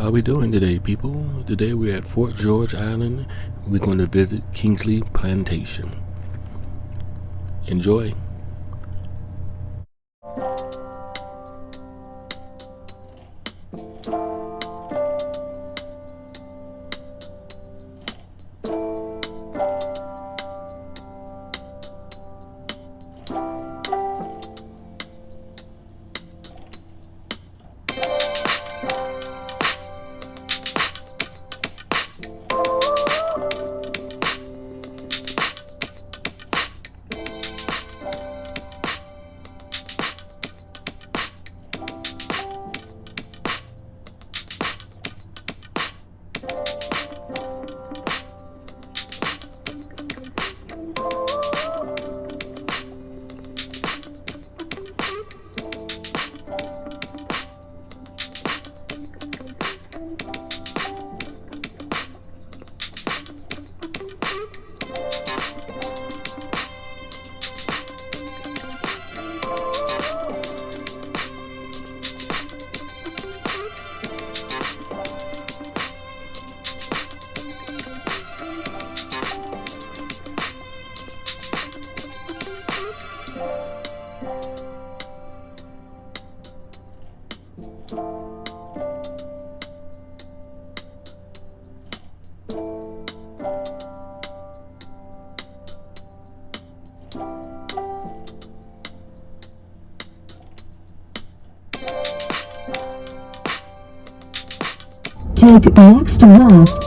How are we doing today, people? Today we're at Fort George Island. We're going to visit Kingsley Plantation. Enjoy. Take next left.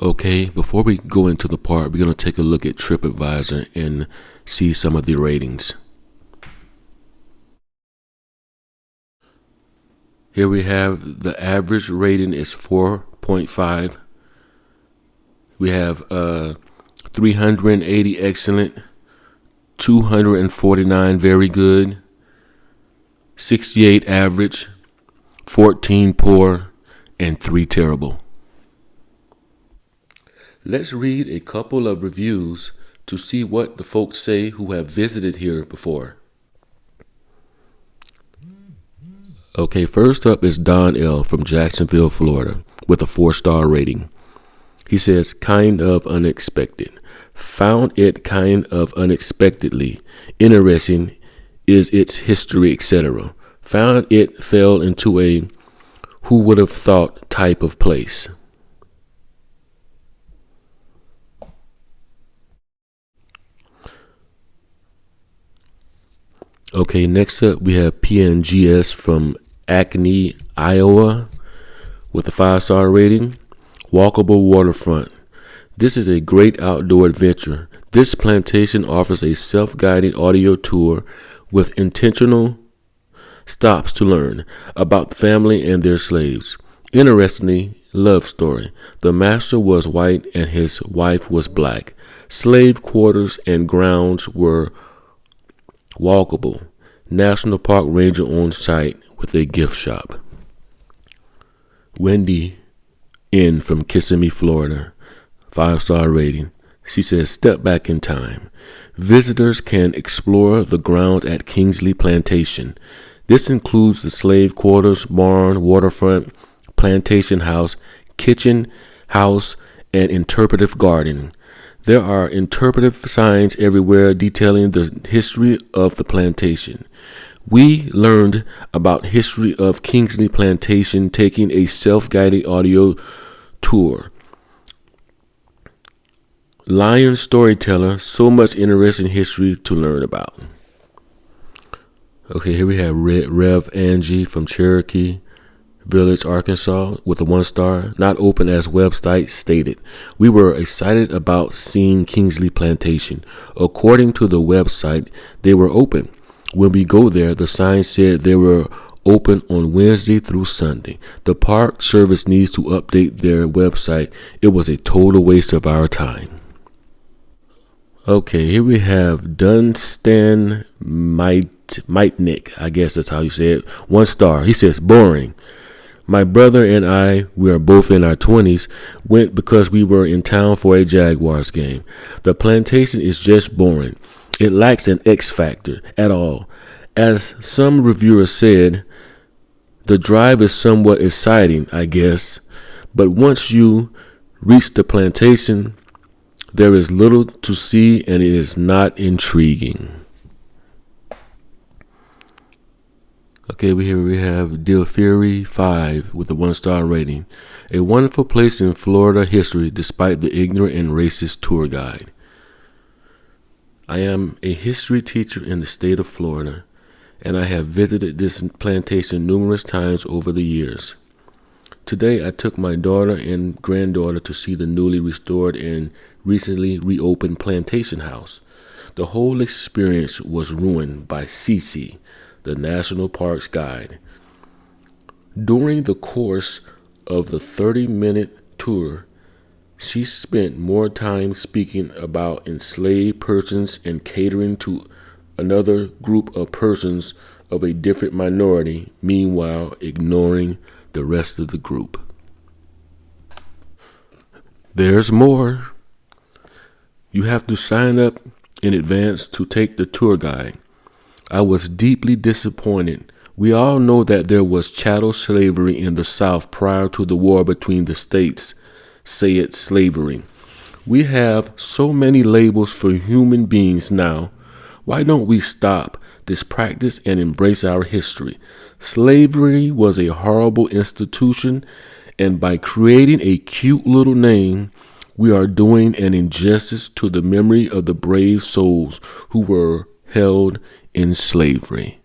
Okay, before we go into the part, we're going to take a look at TripAdvisor and see some of the ratings. Here we have the average rating is 4.5. We have 380 excellent, 249 very good, 68 average, 14 poor, and 3 terrible. Let's read a couple of reviews to see what the folks say who have visited here before. Okay, first up is Don L. from Jacksonville, Florida, with a 4-star rating. He says, kind of unexpected. Found it kind of unexpectedly. Interesting is its history, etc. Found it fell into a who would have thought type of place. Okay, next up we have PNGS from Acne, Iowa, with a 5-star rating. Walkable waterfront. This is a great outdoor adventure. This plantation offers a self-guided audio tour with intentional stops to learn about the family and their slaves. Interestingly, love story. The master was white and his wife was black. Slave quarters and grounds were walkable. National Park ranger on site with a gift shop. Wendy N. from Kissimmee, Florida. 5-star rating. She says, step back in time. Visitors can explore the grounds at Kingsley Plantation. This includes the slave quarters, barn, waterfront, plantation house, kitchen, house, and interpretive garden. There are interpretive signs everywhere detailing the history of the plantation. We learned about history of Kingsley Plantation taking a self-guided audio tour. Lion storyteller, so much interesting history to learn about. Okay, here we have Rev Angie from Cherokee Village, Arkansas, with a 1-star. Not open as website stated. We were excited about seeing Kingsley Plantation. According to the website, they were open. When we go there, the sign said they were open on Wednesday through Sunday. The Park Service needs to update their website. It was a total waste of our time. Okay, here we have Dunstan Mitnick. I guess that's how you say it. 1 star. He says, boring. My brother and I, we are both in our 20s, went because we were in town for a Jaguars game. The plantation is just boring. It lacks an X factor at all. As some reviewers said, the drive is somewhat exciting, I guess, but once you reach the plantation, there is little to see and it is not intriguing. Okay, here we have Deal Fury 5 with a 1-star rating. A wonderful place in Florida history despite the ignorant and racist tour guide. I am a history teacher in the state of Florida, and I have visited this plantation numerous times over the years. Today, I took my daughter and granddaughter to see the newly restored and recently reopened plantation house. The whole experience was ruined by Cece, the National Parks guide. During the course of the 30-minute tour, she spent more time speaking about enslaved persons and catering to another group of persons of a different minority, meanwhile ignoring the rest of the group. There's more. You have to sign up in advance to take the tour guide. I was deeply disappointed. We all know that there was chattel slavery in the South prior to the war between the states, said slavery. We have so many labels for human beings now. Why don't we stop this practice and embrace our history? Slavery was a horrible institution, and by creating a cute little name, we are doing an injustice to the memory of the brave souls who were held in slavery.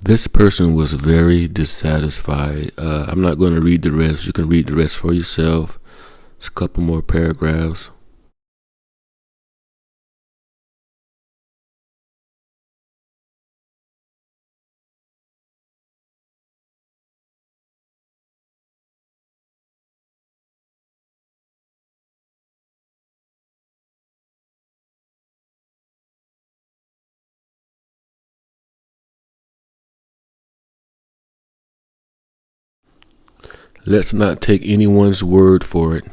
This person was very dissatisfied. I'm not going to read the rest. You can read the rest for yourself. It's a couple more paragraphs. Let's not take anyone's word for it.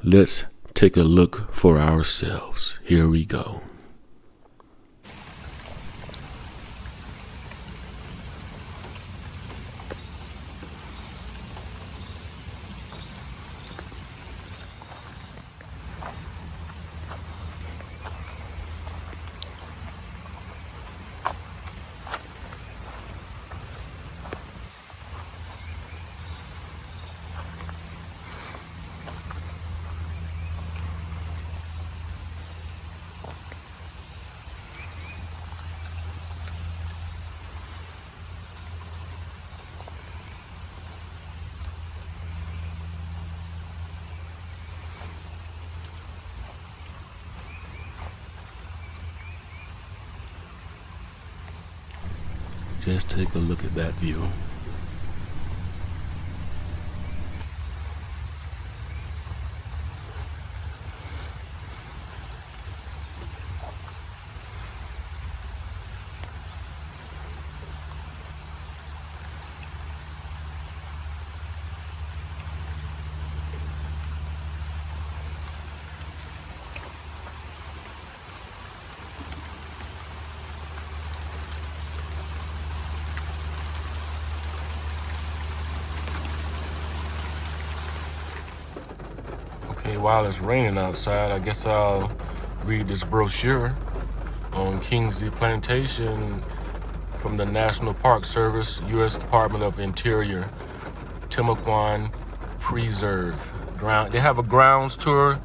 Let's take a look for ourselves. Here we go. Just take a look at that view. Okay, while it's raining outside, I guess I'll read this brochure on Kingsley Plantation from the National Park Service, U.S. Department of Interior, Timaquan Preserve. They have a grounds tour.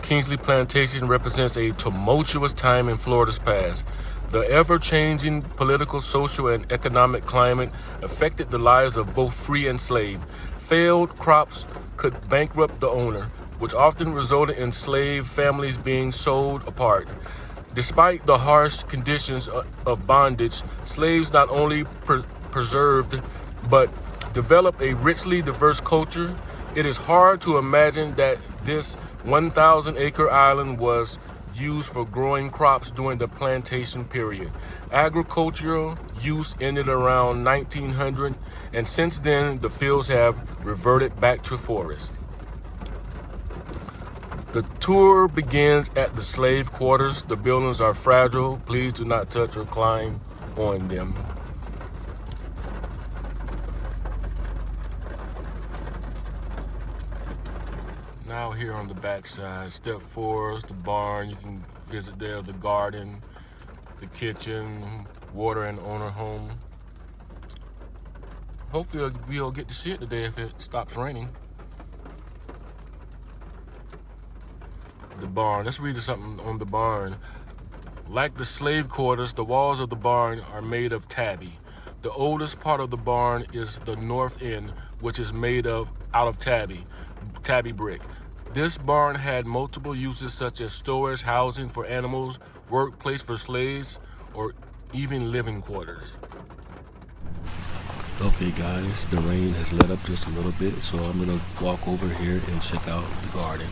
Kingsley Plantation represents a tumultuous time in Florida's past. The ever-changing political, social, and economic climate affected the lives of both free and slave. Failed crops could bankrupt the owner, which often resulted in slave families being sold apart. Despite the harsh conditions of bondage, slaves not only preserved but developed a richly diverse culture. It is hard to imagine that this 1,000-acre island was used for growing crops during the plantation period. Agricultural use ended around 1900, and since then the fields have reverted back to forest. The tour begins at the slave quarters. The buildings are fragile. Please do not touch or climb on them. Now here on the back side, step 4 is the barn. You can visit there, the garden, the kitchen, water and owner home. Hopefully we'll get to see it today if it stops raining. The barn, let's read something on the barn. Like the slave quarters, the walls of the barn are made of tabby. The oldest part of the barn is the north end, which is made out of tabby brick. This barn had multiple uses such as storage, housing for animals, workplace for slaves, or even living quarters. Okay guys, the rain has let up just a little bit, so I'm gonna walk over here and check out the garden.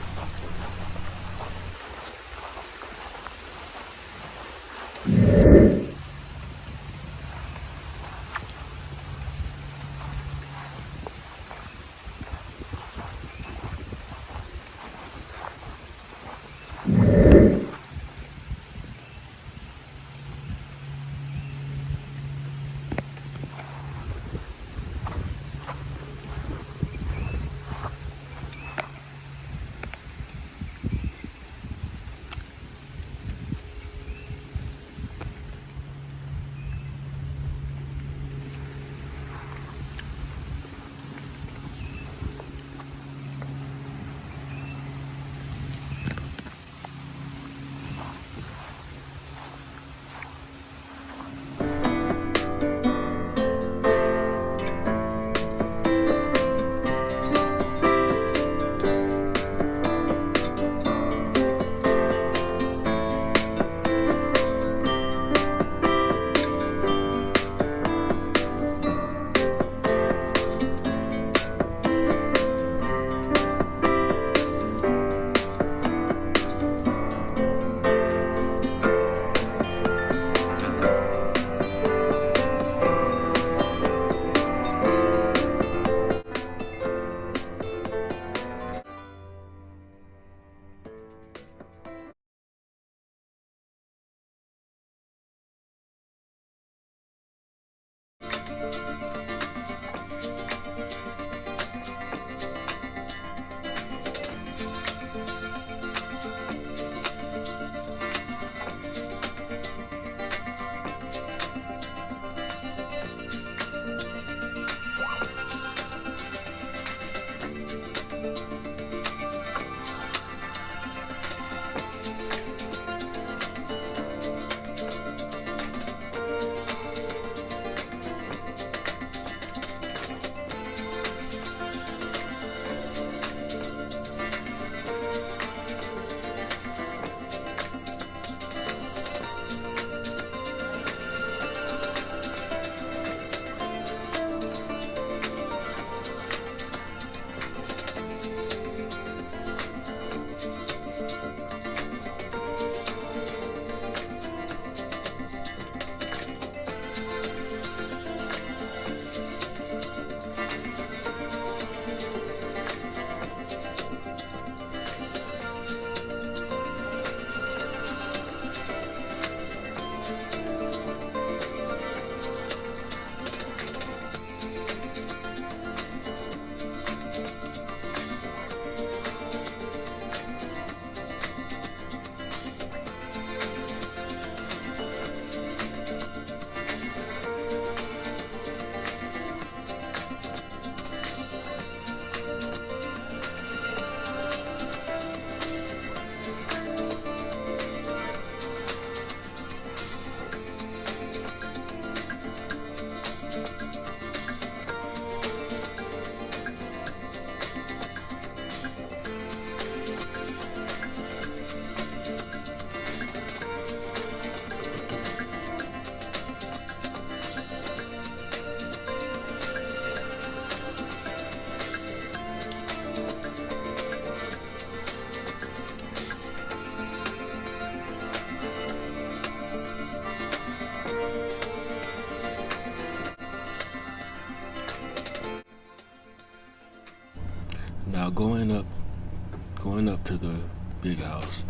Now going up to the big house,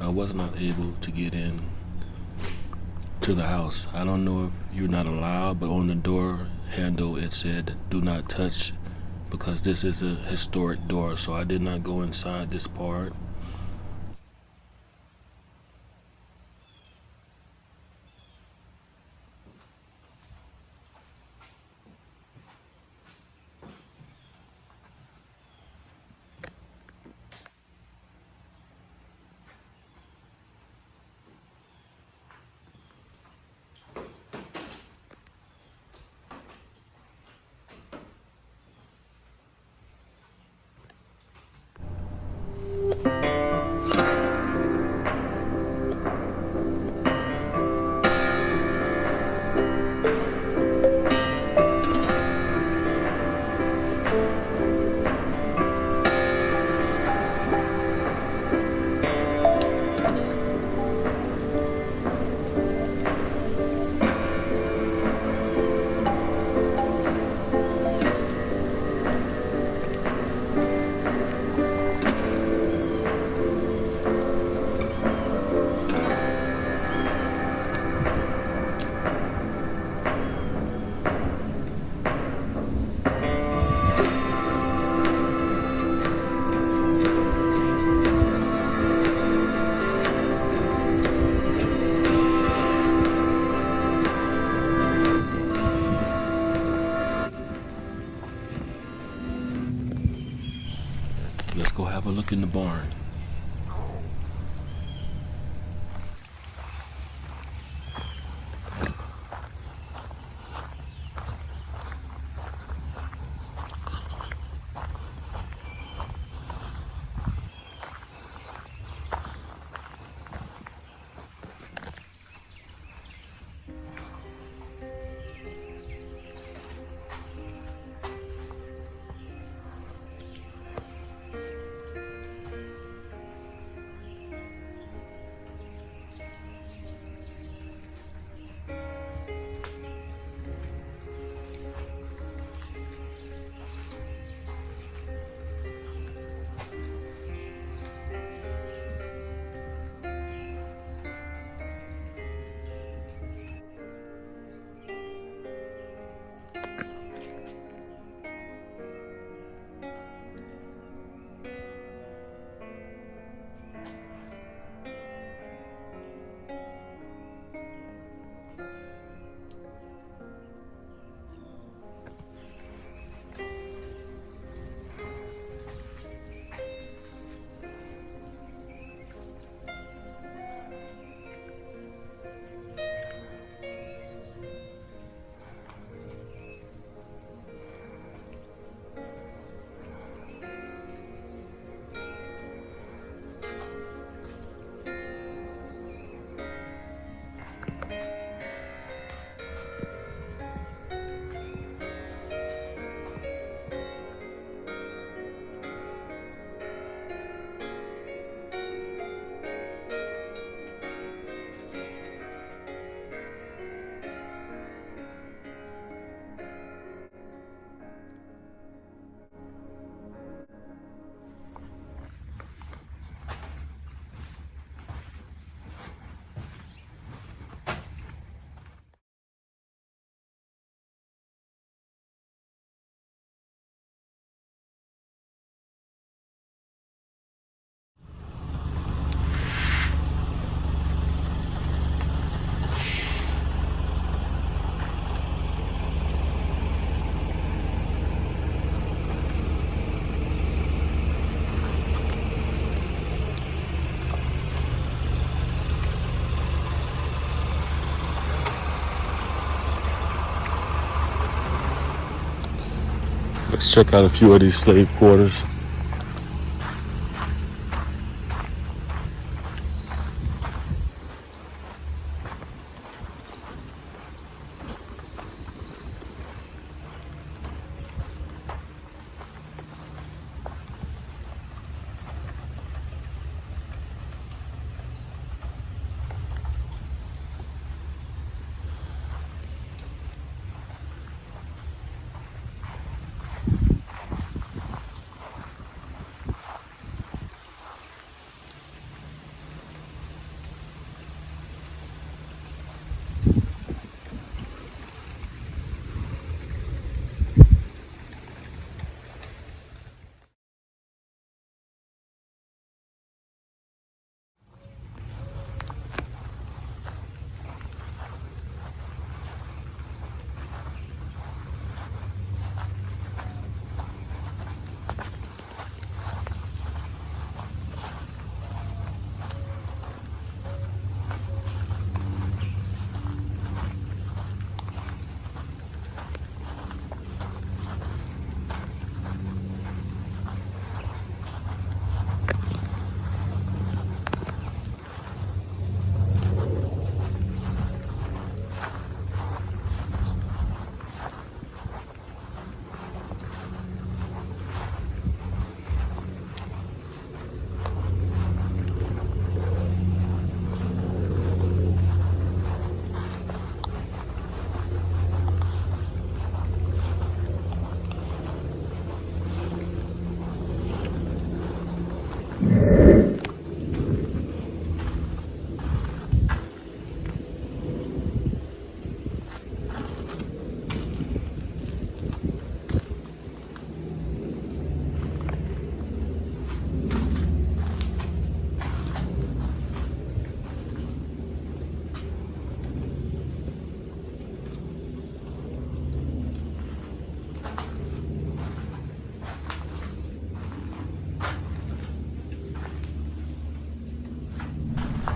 I was not able to get in to the house. I don't know if you're not allowed, but on the door handle it said do not touch because this is a historic door, so I did not go inside this part. Let's go have a look in the barn. Let's check out a few of these slave quarters.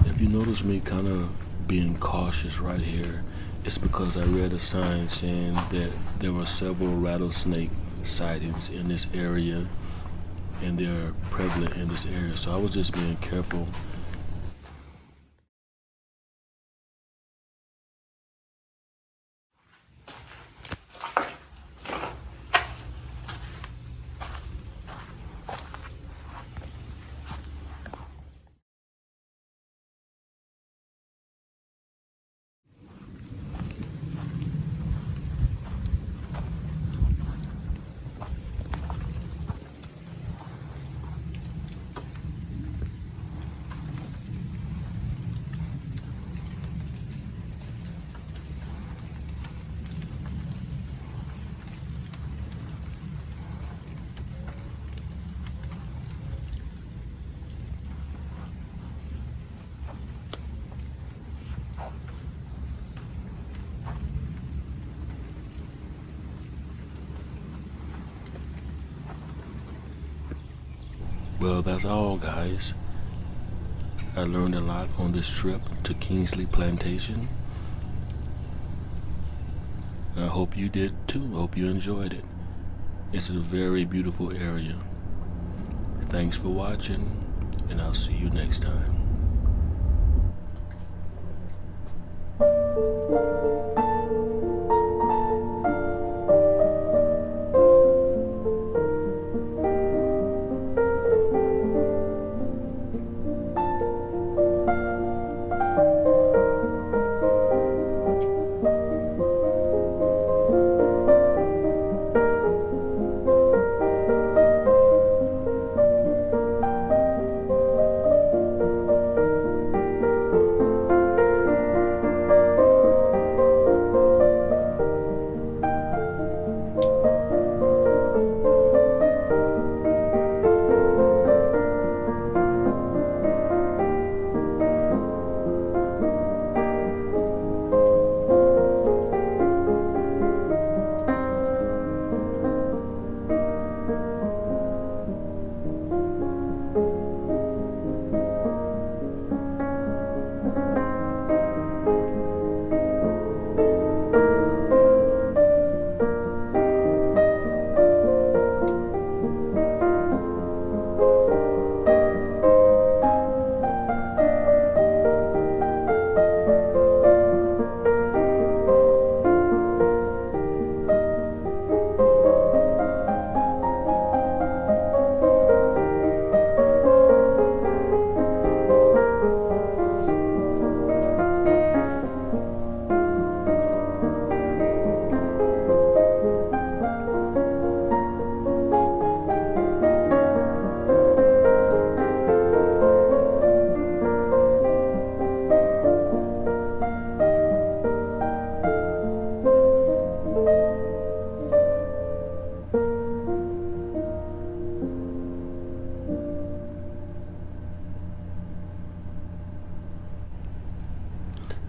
If you notice me kind of being cautious right here, it's because I read a sign saying that there were several rattlesnake sightings in this area, and they're prevalent in this area. So I was just being careful. Well, that's all, guys. I learned a lot on this trip to Kingsley Plantation. And I hope you did too. I hope you enjoyed it. It's a very beautiful area. Thanks for watching, and I'll see you next time.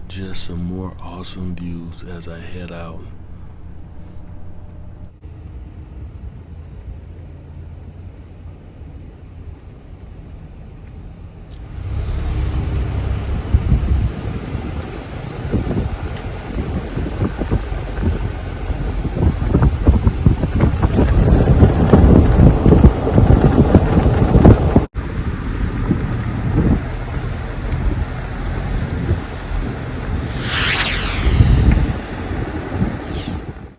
Just some more awesome views as I head out.